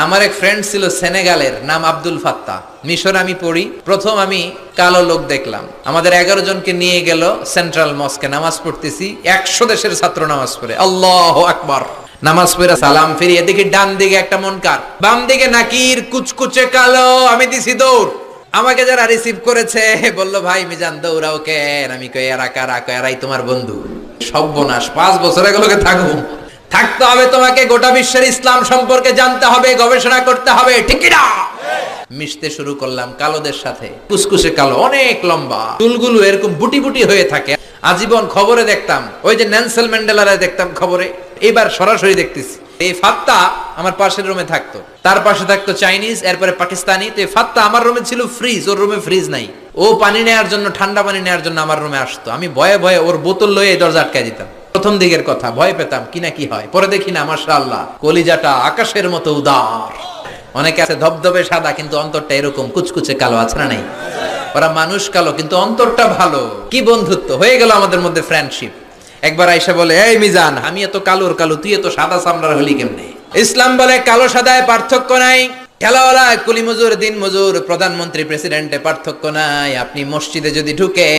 আমার এক ফ্রেন্ড ছিল সেনেগালের, নাম আব্দুল ফাত্তা। মিশর আমি পড়ি, প্রথম আমি কালো লোক দেখলাম। আমাদের 11 জনকে নিয়ে গেল সেন্ট্রাল মস্কে, নামাজ পড়তেছি, 100 দেশের ছাত্র নামাজ পড়ে, আল্লাহু আকবার। নামাজ পড়ে সালাম ফিরিয়ে দেখি ডান দিকে একটা মুনকার, বাম দিকে নাকির, কুচকুচে কালো। আমি দিছি দৌড়। আমাকে যারা রিসিভ করেছে বলল, ভাই মিজান দৌড়াও কেন? আমি কই এরা কারা? কই এরাই তোমার বন্ধু। সর্বনাশ, 5 বছর এগুলোকে থাকতে হবে, তোমাকে গোটা বিশ্বের ইসলাম সম্পর্কে জানতে হবে, গবেষণা করতে হবে, ঠিক না? মিশতে শুরু করলাম কালোদের সাথে। কুসকুসে কালো, অনেক লম্বা, চুলগুলো এরকম বুটি বুটি হয়ে থাকে। আজীবন খবরে দেখতাম, ওই যে নেলসন ম্যান্ডেলারে দেখতাম খবরে, এবার সরাসরি দেখতেছি। এই ফাত্তা আমার পাশের রুমে থাকতো, তার পাশে থাকতো চাইনিজ, এরপরে পাকিস্তানি। তো এই ফাত্তা আমার রুমে ছিল ফ্রিজ, ওর রুমে ফ্রিজ নাই। ও পানি নেওয়ার জন্য, ঠান্ডা পানি নেওয়ার জন্য আমার রুমে আসতো। আমি ভয়ে ভয়ে ওর বোতল লয়ে দরজা আটকায় দিতাম। প্রথম দিকের কথা, ভয় পেতাম কি না কি হয়। পরে দেখি না, মাশাআল্লাহ, কলিজাটা আকাশের মতো উদার। অনেকে আছে ধবধবে সাদা, কিন্তু অন্তরটা এরকম কুচকুচে কালো, আছে না নাই? ওরা মানুষ কালো, কিন্তু অন্তরটা ভালো। কি বন্ধুত্ব হয়ে গেল আমাদের মধ্যে, ফ্রেন্ডশিপ। একবার আয়েশা বলে, এই মিজান, আমি এত কালোর কালো, তুই এত সাদা চামড়ার হলি কেমনে? ইসলাম বলে কালো সাদায় পার্থক্য নাই। খেলাওয়ালা কুলি মজুর, দিন মজুর, প্রধানমন্ত্রী প্রেসিডেন্টে পার্থক্য নাই। আপনি মসজিদে যদি ঢুকে